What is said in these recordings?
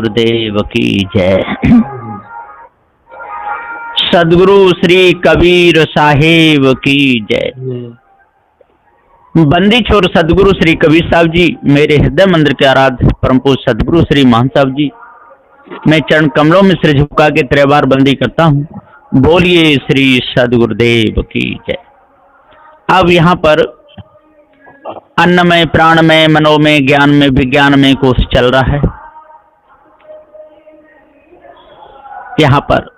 सदगुरुदेव की जय। सदगुरु श्री कबीर साहेब की जय। बंदी छोर सदगुरु श्री कबीर साहब जी, मेरे हृदय मंदिर के आराध्य परम पूज्य सदगुरु श्री महान साहब जी, मैं चरण कमलों में सिर झुका के 3 बार बंदी करता हूँ। बोलिए श्री सदगुरुदेव की जय। अब यहाँ पर अन्न में, प्राण में, मनो में, ज्ञान में, विज्ञान में कोर्स चल रहा है। यहाँ पर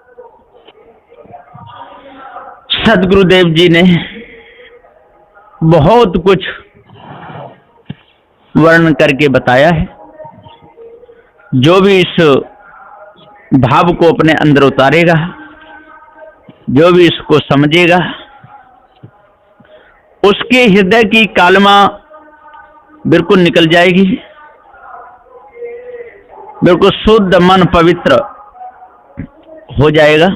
सदगुरुदेव जी ने बहुत कुछ वर्णन करके बताया है। जो भी इस भाव को अपने अंदर उतारेगा, जो भी इसको समझेगा, उसके हृदय की कालमा बिल्कुल निकल जाएगी। बिल्कुल शुद्ध मन पवित्र हो जाएगा।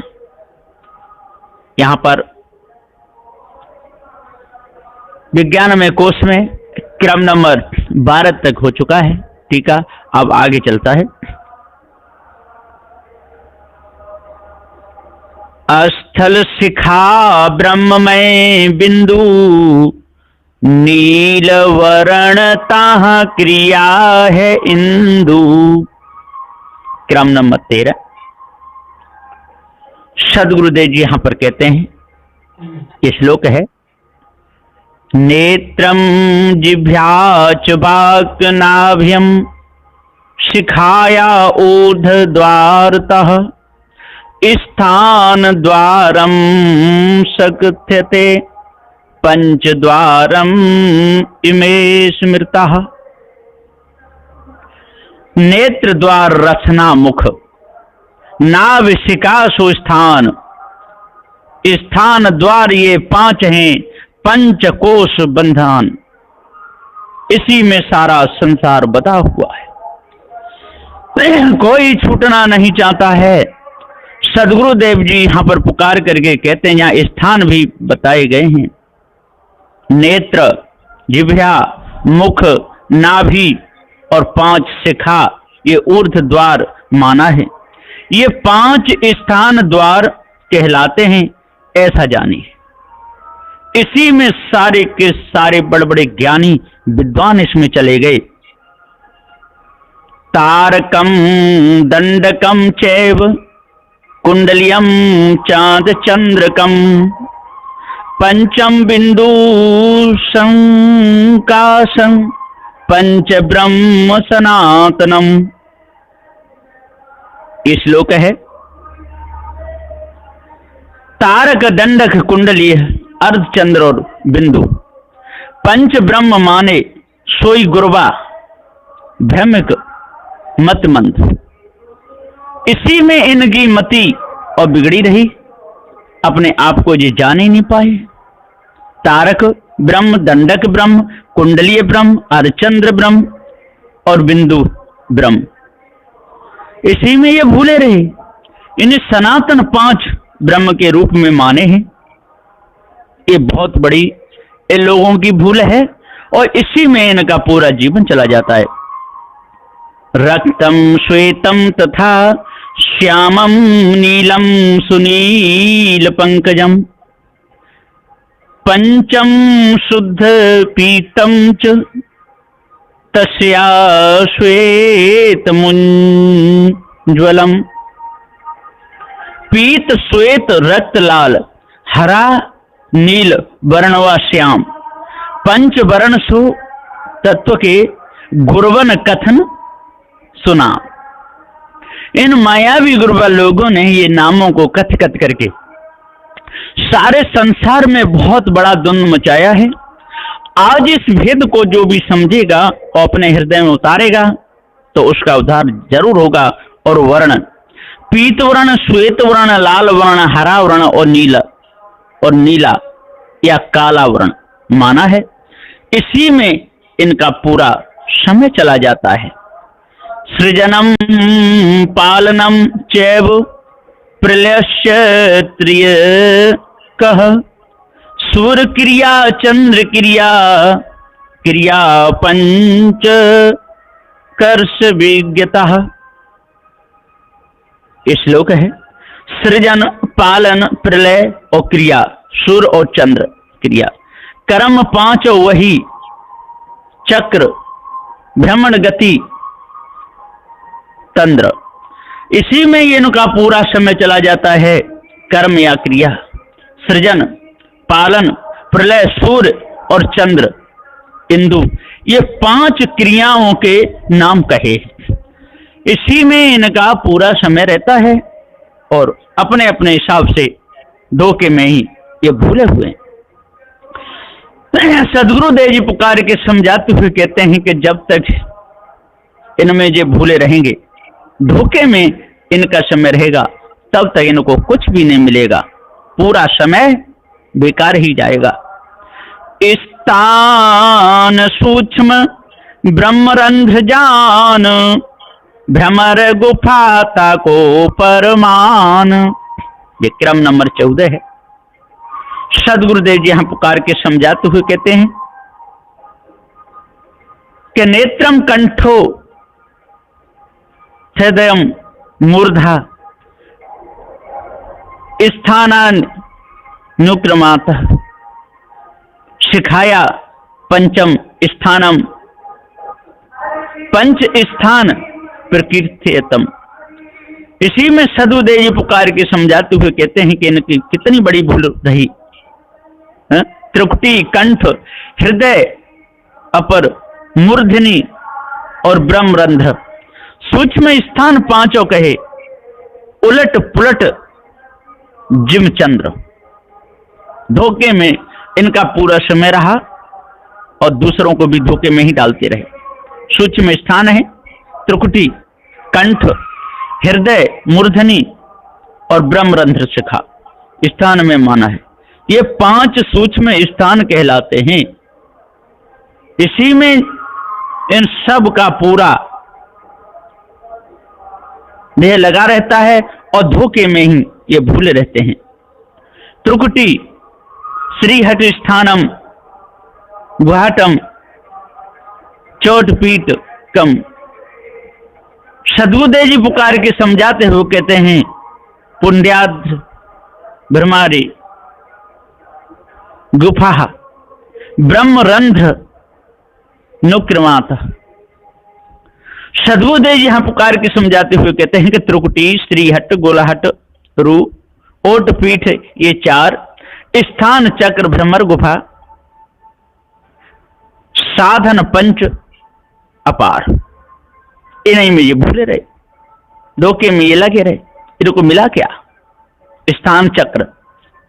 यहाँ पर विज्ञान में कोश में क्रम नंबर 12 तक हो चुका है। ठीक है, अब आगे चलता है। स्थल शिखा ब्रह्ममय बिंदु, नील वर्ण ताह क्रिया है इंदु। क्रम नंबर 13। सदगुरुदेव जी यहां पर कहते हैं, ये श्लोक है, नेत्रम जिह्वा च वाक् नाभ्यम शिखाया ऊर्ध्वद्वारतः स्थान द्वारम सकथ्यते पंचद्वारम इमे स्मृतः। नेत्र द्वार रचना मुख, नाभ शिखा सुस्थान, स्थान द्वार ये 5 हैं, पंचकोश बंधन। इसी में सारा संसार बधा हुआ है। कोई छूटना नहीं चाहता है। सदगुरुदेव जी यहां पर पुकार करके कहते हैं, यहाँ स्थान भी बताए गए हैं। नेत्र, जिह्वा, मुख, नाभि और 5 शिखा, ये ऊर्ध्व द्वार माना है। ये 5 स्थान द्वार कहलाते हैं, ऐसा जानिए। इसी में सारे के सारे बड़े बड़े ज्ञानी विद्वान इसमें चले गए। तारकम दंडकम चैव कुंडलियम चांद चंद्रकम, पंचम बिंदु संकाशं पंच ब्रह्म सनातनम। ये श्लोक है। तारक, दंडक, कुंडली, अर्धचंद्र और बिंदु, पंच ब्रह्म माने सोई गुरबा, भ्रमिक मतमंद। इसी में इनकी मति और बिगड़ी रही, अपने आप को ये जान ही नहीं पाए। तारक ब्रह्म, दंडक ब्रह्म, कुंडलीय ब्रह्म, अर्धचंद्र ब्रह्म और बिंदु ब्रह्म, इसी में ये भूले रहे। इन्हें सनातन 5 ब्रह्म के रूप में माने हैं। ये बहुत बड़ी इन लोगों की भूल है और इसी में इनका पूरा जीवन चला जाता है। रक्तम श्वेतम तथा श्यामम नीलम सुनील पंकजम, पंचम शुद्ध पीतम च तस्या श्वेत मुज्ज्वलम। पीत, श्वेत, रक्त लाल, हरा, नील वर्ण व श्याम, पंच वर्ण सु तत्व के गुरवन कथन सुना। इन मायावी गुरबा लोगों ने ये नामों को कथ कथ करके सारे संसार में बहुत बड़ा द्वंद मचाया है। आज इस भेद को जो भी समझेगा और अपने हृदय में उतारेगा तो उसका उद्धार जरूर होगा। और वर्ण, पीत वर्ण, श्वेत वर्ण, लाल वर्ण, हरा वर्ण और नीला या काला वर्ण माना है। इसी में इनका पूरा समय चला जाता है। सृजनम पालनम चैव प्रलयश्च त्रिय कह, सूर्य क्रिया चंद्र क्रिया क्रिया पंच कर्ष विज्ञता। ये श्लोक है। सृजन, पालन, प्रलय और क्रिया, सूर्य और चंद्र क्रिया, कर्म पांचों वही, चक्र, भ्रमण, गति, तंत्र, इसी में इनका पूरा समय चला जाता है। कर्म या क्रिया, सृजन, पालन, प्रलय, सूर्य और चंद्र, इंदु, ये 5 क्रियाओं के नाम कहे, इसी में इनका पूरा समय रहता है और अपने अपने हिसाब से धोखे में ही ये भूले हुए हैं। सदगुरुदेव जी पुकार के समझाते हुए कहते हैं कि जब तक इनमें ये भूले रहेंगे, धोखे में इनका समय रहेगा, तब तक इनको कुछ भी नहीं मिलेगा, पूरा समय बेकार ही जाएगा। स्थान सूक्ष्म ब्रह्मरंध्र जान, भ्रमर गुफाता को परमान, ये क्रम नंबर 14 है। सदगुरुदेव जी यहां पुकार के समझाते हुए कहते हैं कि नेत्रम कंठो हृदयम मूर्धा स्थानान नुक्रमात, शिखाया पंचम स्थानम, पंच स्थान प्रकीर्त्यतम। इसी में सदगुरुदेव जी पुकार के समझाते हुए कहते हैं कि इनकी कितनी बड़ी भूल रही। त्रिकुटी, कंठ, हृदय, अपर, मूर्धनी और ब्रह्मरंध्र, सूक्ष्म स्थान 5 कहे, उलट पुलट जिम चंद्र, धोखे में इनका पूरा समय रहा और दूसरों को भी धोखे में ही डालते रहे। सूक्ष्म स्थान है त्रिकुटी, कंठ, हृदय, मूर्धनी और ब्रह्मरंध्र शिखा, स्थान में माना है। ये 5 सूक्ष्म स्थान कहलाते हैं। इसी में इन सब का पूरा देह लगा रहता है और धोखे में ही ये भूले रहते हैं। त्रिकुटी, श्रीहट स्थानम, गुहाटम, चोटपीठ कम। सदगुरुदेव जी पुकार के समझाते हुए कहते हैं पुण्याद ब्रह्मारी गुफा ब्रह्मरंध्र नुक्रमात। सदगुरुदेव जी यहां पुकार के समझाते हुए कहते हैं कि त्रिकुटी, श्रीहट, गोलाहट, रु, ओटपीठ, ये 4 स्थान, चक्र, भ्रमर, गुफा, साधन, पंच, अपार, इन्हीं में ये भूले रहे, धोखे में ये लगे रहे। इनको मिला क्या? स्थान चक्र,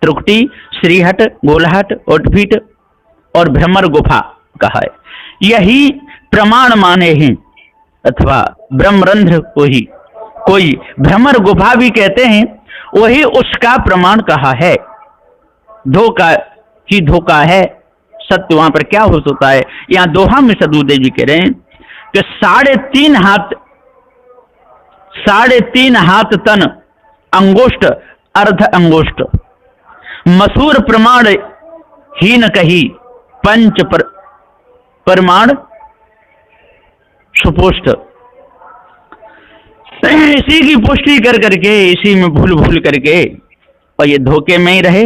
त्रिकुटी, श्रीहट, गोलाहट, ओटपीठ और भ्रमर गुफा कहा है, यही प्रमाण माने हैं, अथवा ब्रह्मरंध्र को ही कोई भ्रमर गुफा भी कहते हैं, वही उसका प्रमाण कहा है। धोखा ही धोखा है, सत्य वहां पर क्या हो सकता है? यहाँ दोहा में सदगुरुदेव जी कह रहे हैं कि 3.5 हाथ तन अंगुष्ठ अर्ध अंगुष्ठ, मसूर प्रमाण हीन कही, पंच प्रमाण सुपुष्ट। इसी की पुष्टि कर करके, इसी में भूल भूल करके और ये धोखे में ही रहे,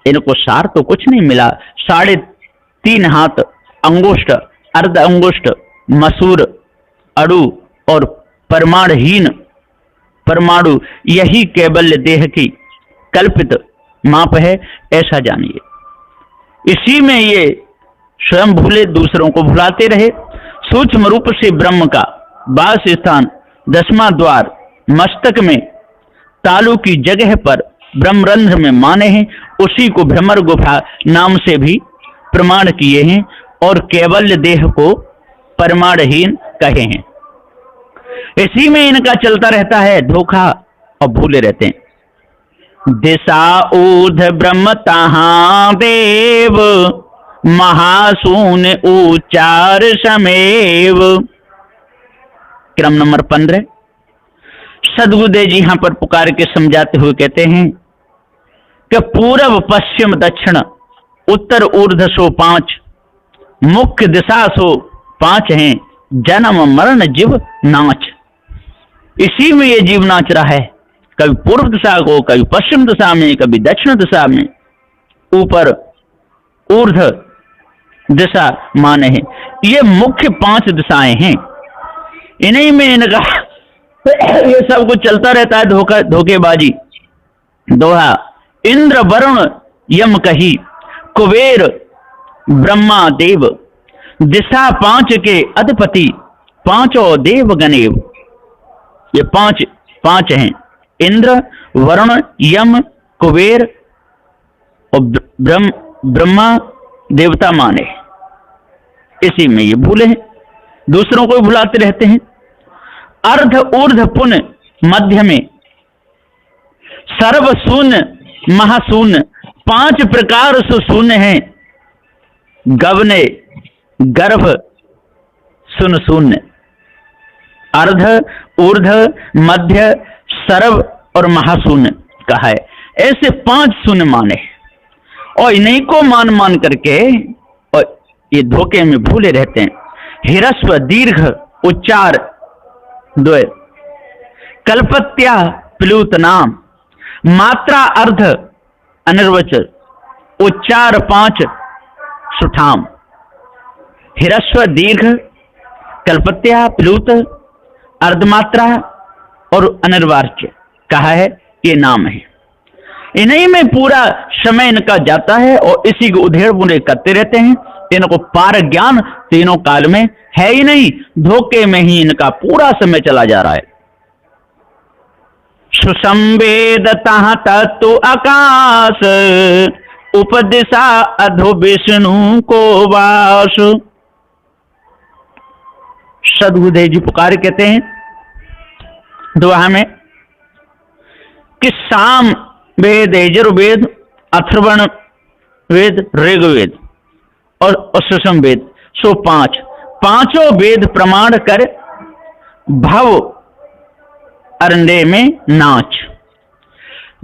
इनको सार तो कुछ नहीं मिला। 3.5 हाथ अंगुष्ठ, अर्ध अंगुष्ठ, मसूर, अड़ु और परमाणहीन परमाणु, यही केवल देह की कल्पित माप है, ऐसा जानिए। इसी में ये स्वयं भूले, दूसरों को भुलाते रहे। सूक्ष्म रूप से ब्रह्म का वास स्थान 10वां द्वार मस्तक में तालु की जगह पर ब्रह्मरंध्र में माने हैं, उसी को भ्रमर गुफा नाम से भी प्रमाण किए हैं और केवल देह को परमाणहीन कहे हैं। इसी में इनका चलता रहता है धोखा और भूले रहते हैं। दिशा ऊर्ध ब्रह्म तहां देव, महाशून्य उच्चार समेव। क्रम नंबर 15। सदगुरुदेव जी यहां पर पुकार के समझाते हुए कहते हैं कि पूर्व, पश्चिम, दक्षिण, उत्तर, ऊर्ध्व सो 5, मुख्य दिशा सो 5 हैं, जन्म मरण जीव नाच। इसी में ये जीव नाच रहा है, कभी पूर्व दिशा को, कभी पश्चिम दिशा में, कभी दक्षिण दिशा में, ऊपर ऊर्ध्व दिशा माने हैं। ये मुख्य 5 दिशाएं हैं, इन्हीं में इनका ये सब कुछ चलता रहता है, धोखेबाजी। दोहा, इंद्र वरुण यम कही, कुबेर ब्रह्मा देव, दिशा 5 के अधिपति, 5 देव गणेव। ये 5 हैं, इंद्र, वरुण, यम, कुबेर और ब्रह्मा देवता माने। इसी में ये भूले हैं, दूसरों को भी भुलाते रहते हैं। अर्ध ऊर्ध्व पुन मध्य में, सर्व शून्य महाशून्य, 5 प्रकार से शून्य हैं। गवने गर्भ शून्य शून्य, अर्ध ऊर्ध्व मध्य सर्व और महाशून्य कहा है। ऐसे 5 शून्य माने और इन्हीं को मान करके और ये धोखे में भूले रहते हैं। हिरस्व दीर्घ उच्चार 2, कल्पत्या प्लुत नाम, मात्रा अर्ध अनिर्वचन, उच्चार 5 सुठाम। हिरस्व दीर्घ, कल्पत्या प्लुत, अर्धमात्रा और अनिर्वाच्य कहा है, ये नाम है। इन्हीं में पूरा समय इनका जाता है और इसी को उधेड़ बुने करते रहते हैं। इनको पार ज्ञान तीनों काल में है ही नहीं, धोखे में ही इनका पूरा समय चला जा रहा है। सुसंवेदतः तत्व आकाश, उपदिशा अधो विष्णु को वास। सदगुरुदेव जी पुकार कहते हैं दोहा में कि साम वेद, यजुर्वेद, अथर्वण वेद, ऋग्वेद और सुषम वेद, सो 5 वेद प्रमाण कर भव अरण्य में नाच।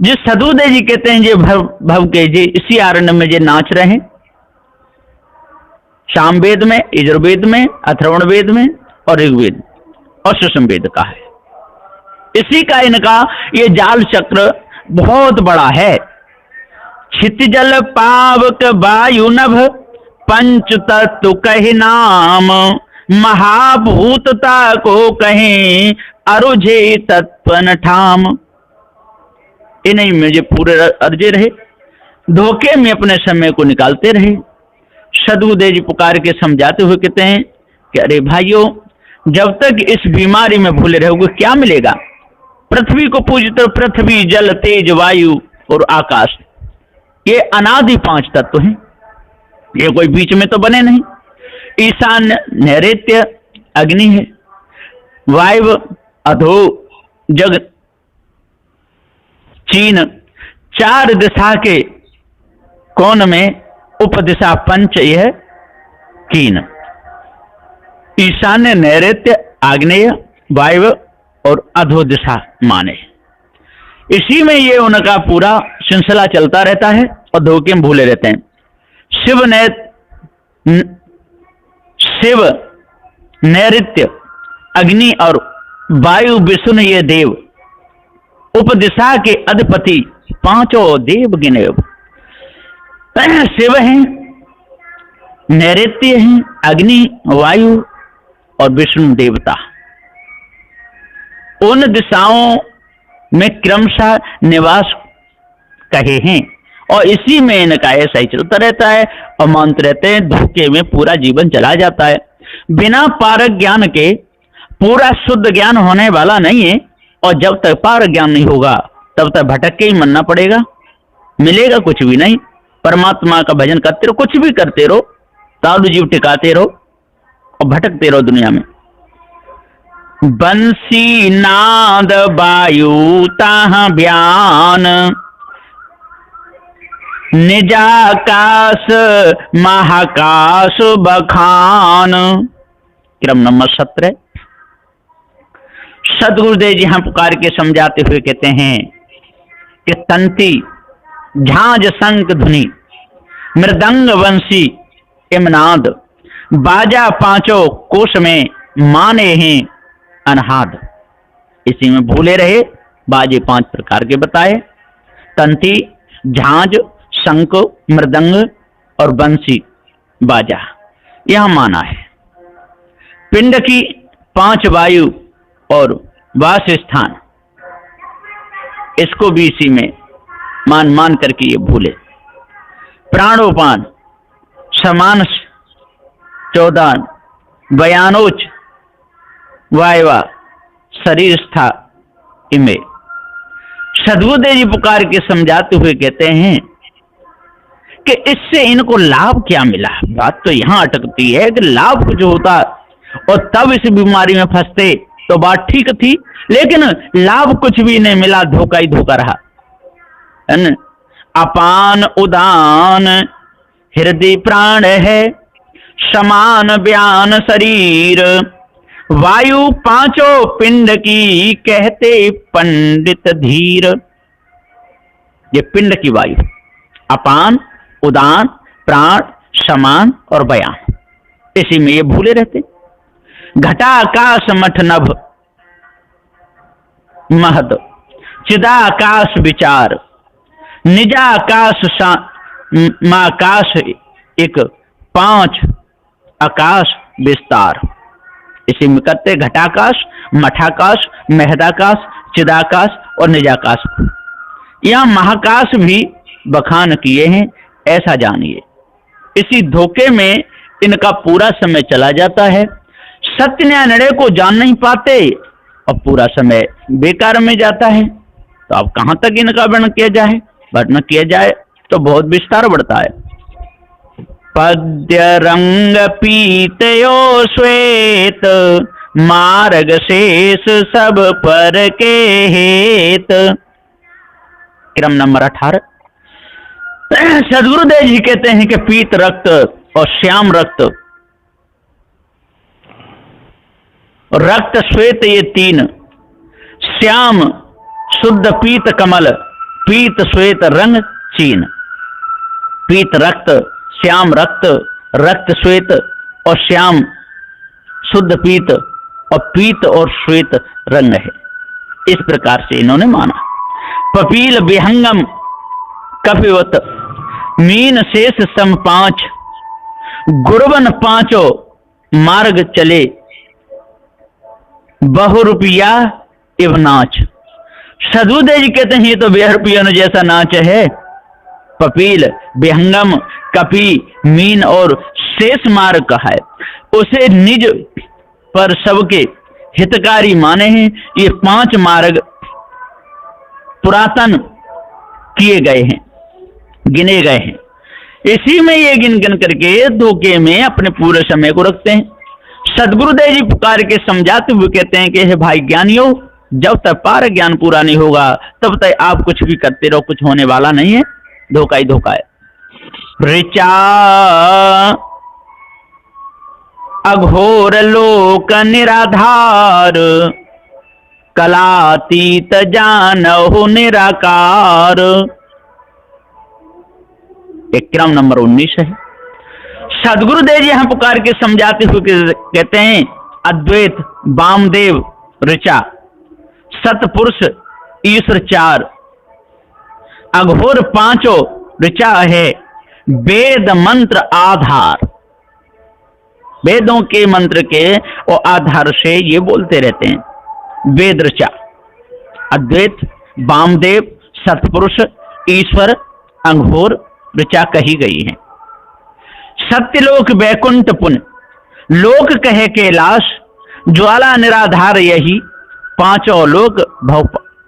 जिस सदगुरुदेव जी कहते हैं जे भव के जी इसी अरण्य में जे नाच रहे हैं, साम वेद में, यजुर्वेद में, अथर्वण वेद में और ऋग्वेद और सुषम वेद का है। इसी का इनका ये जाल चक्र बहुत बड़ा है। क्षितिजल पावक वायु नभ, पंच तत्व कहि नाम, महाभूतता को कहें अरुझे तत्पन ठाम। इन्हीं में जो पूरे अर्जे रहे, धोखे में अपने समय को निकालते रहे। सदगुरुदेव जी पुकार के समझाते हुए कहते हैं कि अरे भाइयों, जब तक इस बीमारी में भूले रहोगे क्या मिलेगा? पृथ्वी को पूजते हो, पृथ्वी जल तेज वायु और आकाश, ये अनादि 5 तत्व हैं, ये कोई बीच में तो बने नहीं। ईशान्य नैऋत्य अग्नि है, वायु अधो जग चीन, 4 दिशा के कोण में उपदिशा पंच यह कीन। ईशान्य नैऋत्य आग्नेय वायु और अधो दिशा माने। इसी में ये उनका पूरा सिलसिला चलता रहता है और धोखे में भूले रहते हैं। शिव नैऋत्य अग्नि और वायु विष्णु ये देव, उपदिशा के अधिपति 5 देव गिने। शिव हैं, नैऋत्य हैं, अग्नि, वायु और विष्णु देवता। उन दिशाओं में क्रमशः निवास कहे हैं और इसी में इनका ऐसा ही चलता रहता है और मानते रहते हैं। धोखे में पूरा जीवन चला जाता है। बिना पारक ज्ञान के पूरा शुद्ध ज्ञान होने वाला नहीं है और जब तक पारक ज्ञान नहीं होगा तब तक भटक के ही मरना पड़ेगा, मिलेगा कुछ भी नहीं। परमात्मा का भजन करते रहो, कुछ भी करते रहो, तालु जीव टिकाते रहो और भटकते रहो दुनिया में। बंसी नाद वायु ताह बयान, निजाकाश महाकाश बखान। क्रम नंबर 17। सदगुरुदेव जी यहां पुकार के समझाते हुए कहते हैं कि तंती झांझ शंख धुनि, मृदंग वंशी इमनाद, बाजा 5 कोश में माने हैं अनहाद। इसी में भूले रहे। बाजे 5 प्रकार के बताए, तंती, झांझ, शंख, मृदंग और बंसी बाजा। यह माना है। पिंड की 5 वायु और वास स्थान, इसको भी इसी में मान करके ये भूले। प्राणोपान, समान 14, बयानोच, वायवा, शरीर स्था इमे। सदगुरुदेव जी पुकार के समझाते हुए कहते हैं कि इससे इनको लाभ क्या मिला। बात तो यहां अटकती है कि लाभ कुछ होता और तब इस बीमारी में फंसते तो बात ठीक थी, लेकिन लाभ कुछ भी नहीं मिला, धोखा ही धोखा रहा, है न। अपान उदान हृदय प्राण है, समान बयान शरीर, वायु 5 पिंड की कहते पंडित धीर। ये पिंड की वायु, अपान, उदान, प्राण, समान और बयान, इसी में ये भूले रहते। घटाकाश मठ नभ महद, चिदाकाश विचार, निजाकाश माकाश एक, 5 आकाश विस्तार। इसी में करते घटाकाश, मठाकाश, महदाकाश, चिदाकाश और निजाकाश। यहां महाकाश भी बखान किए हैं, ऐसा जानिए। इसी धोखे में इनका पूरा समय चला जाता है, सत्य न्याय निर्णय को जान नहीं पाते और पूरा समय बेकार में जाता है। तो अब कहां तक इनका वर्णन किया जाए, वर्णन किया जाए तो बहुत विस्तार बढ़ता है। पद्य रंग पीतयो श्वेत, मार्ग शेष सब पर के हेत। क्रम नंबर 18। सदगुरुदेव जी कहते हैं कि पीत रक्त और श्याम रक्त, रक्त श्वेत ये 3, श्याम शुद्ध पीत कमल, पीत श्वेत रंग चीन। पीत रक्त, श्याम रक्त, रक्त श्वेत और श्याम शुद्ध पीत और पीत और श्वेत रंग है। इस प्रकार से इन्होंने माना। पपील विहंगम कपिवत, मीन शेष सम 5, गुरवन 5 मार्ग चले, बहुरुपया इव नाच। सदगुरुदेव जी कहते हैं ये तो बेहरुपया जैसा नाच है। पपील, विहंगम, कपि, मीन और शेष मार्ग कहा है, उसे निज पर सबके हितकारी माने हैं। ये 5 मार्ग पुरातन किए गए हैं, गिने गए हैं। इसी में ये गिन गिन करके धोखे में अपने पूरे समय को रखते हैं। सदगुरुदेव जी पुकार के समझाते हुए कहते हैं कि हे भाई ज्ञानियों, जब तक पार ज्ञान पूरा नहीं होगा तब तक आप कुछ भी करते रहो, कुछ होने वाला नहीं है, धोखा ही धोखा है। ऋचा अघोर लोक निराधार, कलातीत जानहु निराकार। एक क्रम नंबर 19 है। सदगुरुदेव जी यहां पुकार के समझाते हुए कहते हैं अद्वैत, वामदेव, ऋचा, सतपुरुष, ईश्वर 4, अघोर 5 ऋचा है, वेद मंत्र आधार। वेदों के मंत्र के और आधार से ये बोलते रहते हैं। वेद ऋचा, अद्वैत, वामदेव, सतपुरुष, ईश्वर, अघोर ऋचा कही गई है। सत्यलोक वैकुंठ पुण्य, लोक कहे कैलाश, ज्वाला निराधार यही, 5 लोक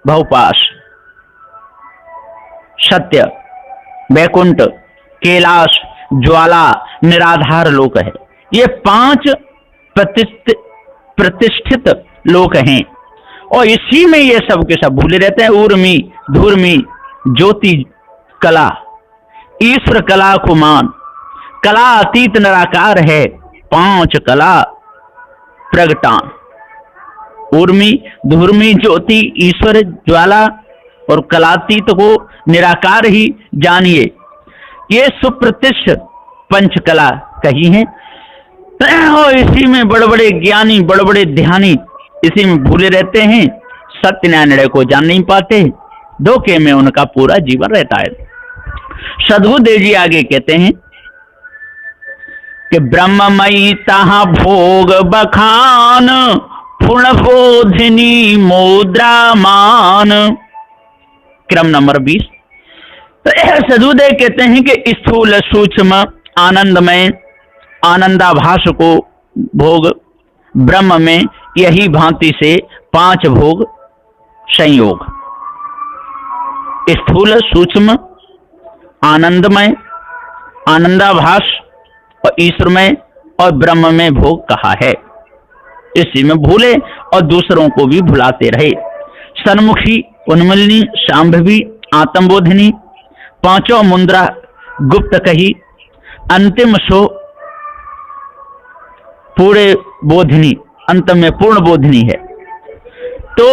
भवपाश। सत्य, वैकुंठ, कैलाश, ज्वाला, निराधार लोक है। ये 5 प्रतिष्ठित लोक हैं और इसी में ये सब के सब भूले रहते हैं। ऊर्मी, धूर्मी, ज्योति कला, ईश्वर कला को मान, कला अतीत निराकार है, 5 कला प्रगटान। ऊर्मी, धूर्मी, ज्योति, ईश्वर, ज्वाला और कलातीत को निराकार ही जानिए। ये सुप्रतिष्ठ 5 कला कही हैं और इसी में बड़े बड़े ज्ञानी, बड़े बड़े ध्यानी इसी में भूले रहते हैं। सत्य न्याय निर्णय को जान नहीं पाते, धोखे में उनका पूरा जीवन रहता है। सद्गुरुदेव जी आगे कहते हैं कि ब्रह्ममयी तहाँ भोग बखान, पूर्ण बोधिनी मुद्रा मान। क्रम नंबर 20। सद्गुरुदेव कहते हैं कि स्थूल सूक्ष्म आनंदमय आनंदाभास को भोग ब्रह्म में यही भांति से 5 भोग संयोग, स्थूल सूक्ष्म आनंदमय आनंदाभास और ईश्वरमय और ब्रह्म में भोग कहा है। इसी में भूले और दूसरों को भी भुलाते रहे। सन्मुखी उन्मलिनी शांभवी आत्मबोधिनी, 5 मुद्रा गुप्त कही, अंतिम सो पूरे बोधिनी, अंत में पूर्ण बोधिनी है। तो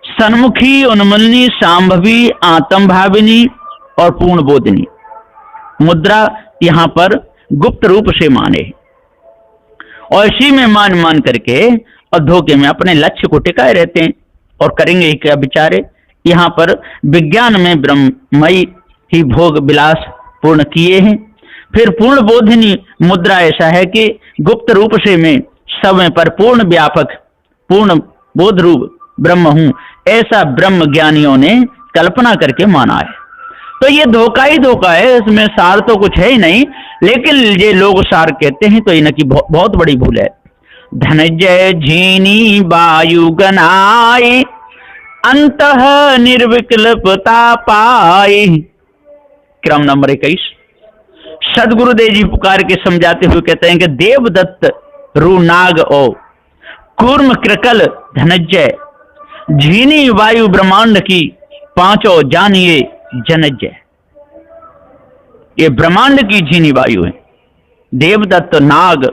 सन्मुखी उन्मलिनी शांभवी आत्मभाविनी और पूर्ण बोधिनी मुद्रा यहाँ पर गुप्त रूप से माने और इसी में मान करके और धोखे में अपने लक्ष्य को टिकाए रहते हैं और करेंगे ही क्या बेचारे। यहाँ पर विज्ञान में ब्रह्ममयी ही भोग विलास पूर्ण किए हैं। फिर पूर्ण बोधिनी मुद्रा ऐसा है कि गुप्त रूप से मैं सब में पर पूर्ण व्यापक पूर्ण बोध रूप ब्रह्म हूं, ऐसा ब्रह्म ज्ञानियों ने कल्पना करके माना है। तो ये धोखा ही धोखा है, इसमें सार तो कुछ है ही नहीं, लेकिन ये लोग सार कहते हैं तो इनकी बहुत बड़ी भूल है। धनंजय झीनी वायु गनाई, अंतः निर्विकल्पता पाई। क्रम नंबर 21। सदगुरुदेव जी पुकार के समझाते हुए कहते हैं कि देवदत्त रू नाग ओ कूर्म कृकल धनंजय, झीनी वायु ब्रह्मांड की 5 जानिए जनजय। ये ब्रह्मांड की झीनी वायु है। देवदत्त नाग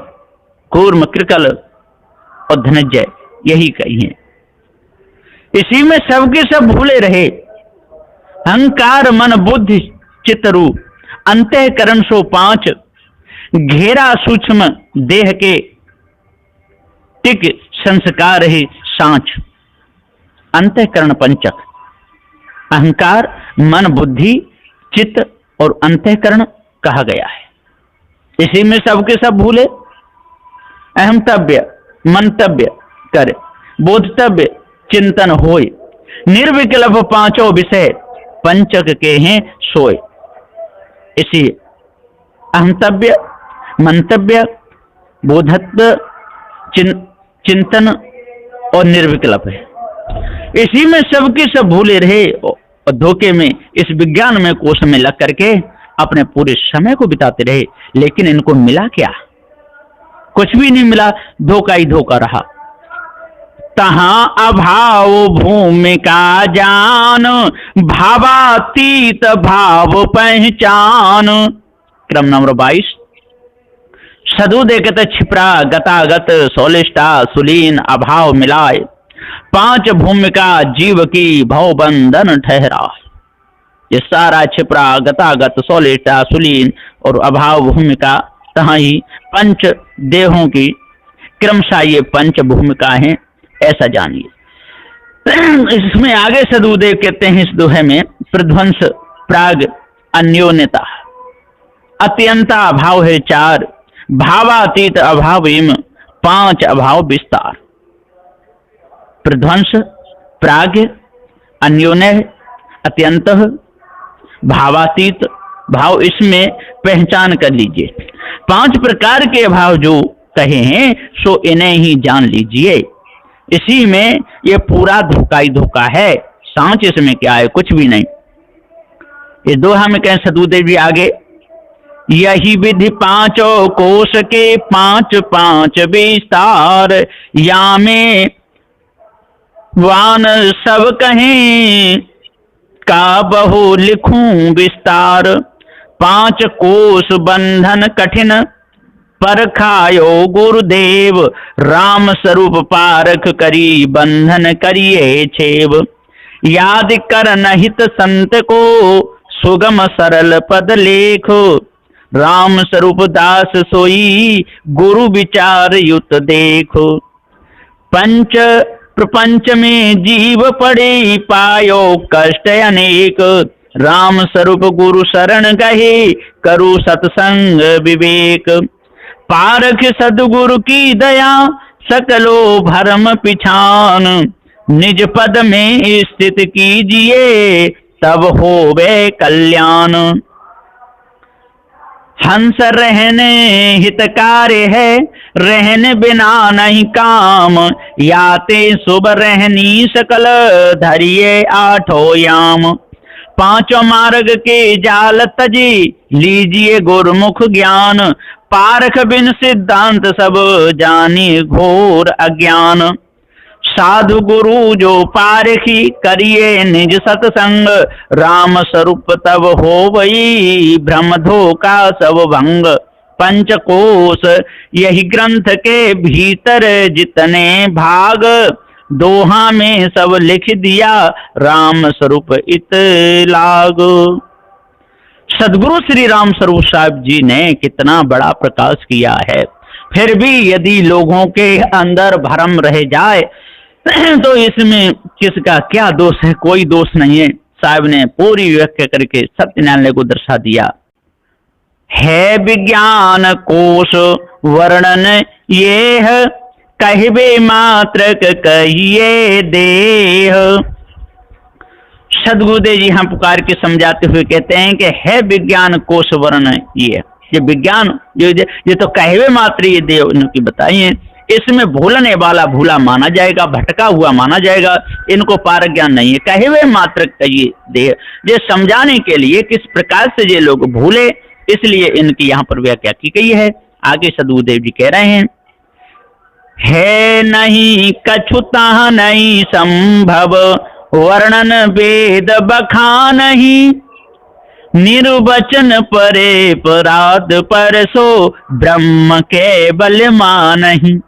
कूर्म कृकल और धनंजय यही कही है। इसी में सबके सब भूले रहे। अहंकार मन बुद्धि चित्तरू, अंतःकरण सो 5, घेरा सूक्ष्म देह के टिक संस्कार ही सांच। अंतःकरण पंचक, अहंकार मन बुद्धि चित्त और अंतःकरण कहा गया है। इसी में सबके सब भूले। अहमतव्य मंतव्य कर, बोधतव्य चिंतन होय, निर्विकल्प 5 विषय पंचक के हैं सोए। इसी अहमतव्य मंतव्य बोधत्व चिंतन और निर्विकल्प है। इसी में सबके सब भूले रहे और धोखे में इस विज्ञान में कोष में लग करके अपने पूरे समय को बिताते रहे। लेकिन इनको मिला क्या? कुछ भी नहीं मिला, धोखा ही धोखा रहा। तहां अभाव भूमिका जान, भावातीत भाव पहचान। क्रम नंबर 22। सदु देखत छिपरा गतागत सोलिष्टा सुलीन अभाव मिलाए, 5 भूमिका जीव की भव बंधन ठहरा। ये सारा छिपरा गतागत सोलिष्टा सुलीन और अभाव भूमिका तहाँ ही 5 देहों की क्रमशः ये 5 भूमिका हैं, ऐसा जानिए। इसमें आगे सदुदेव कहते हैं इस दोहे में, प्रध्वंस प्राग अन्योन्यता, अत्यंता अभाव है 4, भावातीत अभाव 5 अभाव विस्तार। प्रध्वंस प्राग अन्योन्य अत्यंत भावातीत भाव, इसमें पहचान कर लीजिए। 5 प्रकार के अभाव जो कहे हैं सो इन्हें ही जान लीजिए। इसी में ये पूरा धोखा ही धोखा है, सांच इसमें क्या है? कुछ भी नहीं। इस दोहा में कहें सदुदेव जी आगे, यही विधि 5 कोश के 5 विस्तार, या में वान सब कहें का बहु लिखूं विस्तार। 5 कोश बंधन कठिन पर खायो गुरुदेव, राम स्वरूप पारख करी बंधन करिए छेव। याद कर नहित संत को सुगम सरल पद लेखो, राम स्वरूप दास सोई गुरु विचार युत देखो। 5 प्रपंच में जीव पड़े पायो कष्ट अनेक, राम स्वरूप गुरु शरण गहे करु सत्संग विवेक। पारख सदगुरु की दया सकलो भरम पिछान, निज पद में स्थित कीजिए तब होवे कल्याण। हंस रहने हितकारी है, रहने बिना नहीं काम, याते शुभ रहनी सकल धरिए आठो याम। पांचों मार्ग के जाल तजी लीजिए गुरमुख ज्ञान, पारख बिन सिद्धांत सब जानिए घोर अज्ञान। साधु गुरु जो पारखी करिए निज सत्संग, राम स्वरूप तब होवई भ्रम धोखा सब भंग। पंचकोश यही ग्रंथ के भीतर जितने भाग, दोहा में सब लिख दिया राम स्वरूप इत लाग। सदगुरु श्री राम स्वरूप साहब जी ने कितना बड़ा प्रकाश किया है, फिर भी यदि लोगों के अंदर भ्रम रह जाए तो इसमें किसका क्या दोष है? कोई दोष नहीं है। साहब ने पूरी व्याख्या करके सत्य न्यायालय को दर्शा दिया है। विज्ञान कोश वर्णन ये है, कहबे मात्र कहिए देह। सदगुरुदेव जी यहाँ पुकार के समझाते हुए कहते हैं कि है विज्ञान कोश वर्णन ये विज्ञान ये तो कहवे मात्र ये देह इनकी बताई है। इसमें भूलने वाला भूला माना जाएगा, भटका हुआ माना जाएगा, इनको पार ज्ञान नहीं है। कहवे मात्र कहिए देह, ये समझाने के लिए किस प्रकार से ये लोग भूले, इसलिए इनकी यहाँ पर व्याख्या की गई है। आगे सदगुरुदेव जी कह रहे हैं, है नहीं कछुता नहीं संभव, वर्णन वेद बखान ही, निर्वचन परे पराध परसो ब्रह्म केवल मानहि।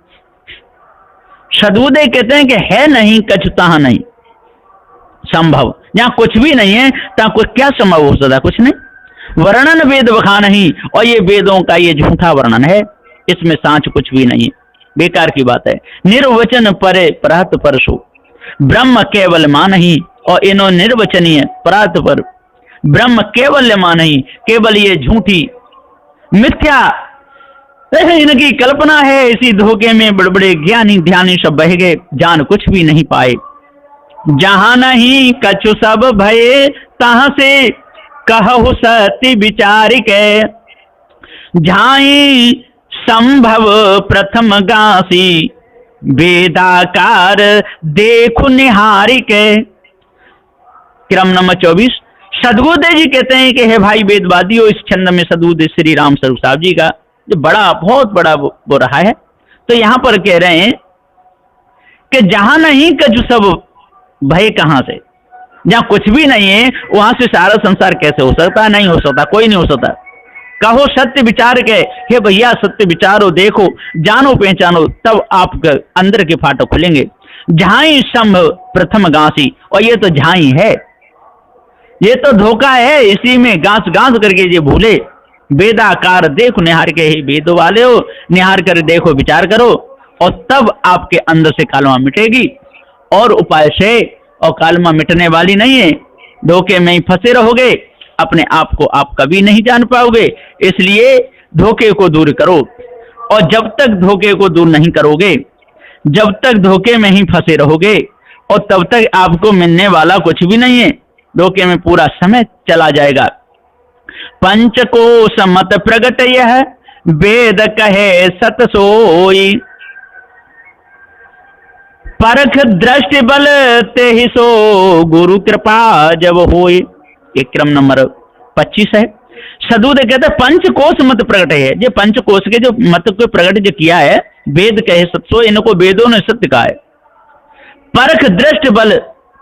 सदगुरुदेव कहते हैं कि है नहीं कछुता नहीं संभव, जहां कुछ भी नहीं है तहां कुछ क्या संभव हो सकता? कुछ नहीं। वर्णन वेद बखान ही, और ये वेदों का ये झूठा वर्णन है, इसमें सांच कुछ भी नहीं है, बेकार की बात है। निर्वचन परे परात परसो ब्रह्म केवल मानहि, और इन्हों निर्वचनीय परात पर ब्रह्म केवल मानहि, केवल ये झूठी मिथ्या इनकी कल्पना है। इसी धोखे में बड़े बड़े ज्ञानी ध्यानी सब बह गए, जान कुछ भी नहीं पाए। जहां नहीं कछु सब भये, तहां से कहु सत्य विचारिक, झाई संभव प्रथम गासी, वेदाकार देखु निहारिक। क्रम नंबर 24। सदगुरुदेव जी कहते हैं कि हे भाई वेदवादियों, इस छंद में सदगुरुदेव श्री राम स्वरूप साहब जी का जो बहुत बड़ा वो रहा है, तो यहां पर कह रहे हैं कि जहां नहीं कछु सब भय, कहां से? जहां कुछ भी नहीं है वहां से सारा संसार कैसे हो सकता? नहीं हो सकता, कोई नहीं हो सकता। कहो सत्य विचार के, हे भैया सत्य विचारो, देखो जानो पहचानो, तब आपके अंदर के फाटक खुलेंगे। झाई संभ प्रथम गांसी, और ये तो झाई है, ये तो धोखा है, इसी में गांस गांस करके ये भूले। वेदाकार देखो निहार के, ही वेद वाले हो, निहार कर देखो विचार करो, और तब आपके अंदर से कालमा मिटेगी। और उपाय से और कालमा मिटने वाली नहीं है, धोखे में ही फंसे रहोगे, अपने आप को आप कभी नहीं जान पाओगे। इसलिए धोखे को दूर करो, और जब तक धोखे को दूर नहीं करोगे, जब तक धोखे में ही फंसे रहोगे, और तब तक आपको मिलने वाला कुछ भी नहीं है, धोखे में पूरा समय चला जाएगा। पंचकोश मत प्रगट यह, वेद कहे सत सोई, परख दृष्टि बल ते ही सो, गुरु कृपा जब होई। एक क्रम नंबर 25 है। सदगुरुदेव कहते हैं पंचकोश मत प्रगट है, ये पंचकोश के जो मत को प्रकट जो किया है, वेद कहे सत सो, इनको वेदों ने सत्य कहा है। परख दृष्टि बल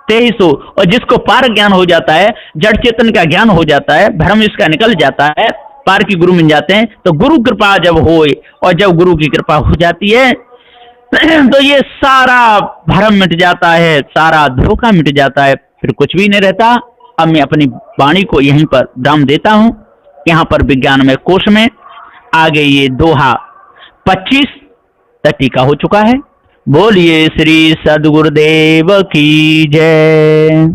ते ही सो, और जिसको पार ज्ञान हो जाता है, जड़ चेतन का ज्ञान हो जाता है, भ्रम इसका निकल जाता है, पार की गुरु मिल जाते हैं, तो गुरु कृपा जब होए, और जब गुरु की कृपा हो जाती है तो ये सारा भ्रम मिट जाता है, सारा धोखा मिट जाता है, फिर कुछ भी नहीं रहता। अब मैं अपनी वाणी को यहीं पर विराम देता हूं। यहाँ पर विज्ञान में कोश में आगे ये दोहा 25 तक टीका हो चुका है। बोलिए श्री सद्गुरुदेव की जय।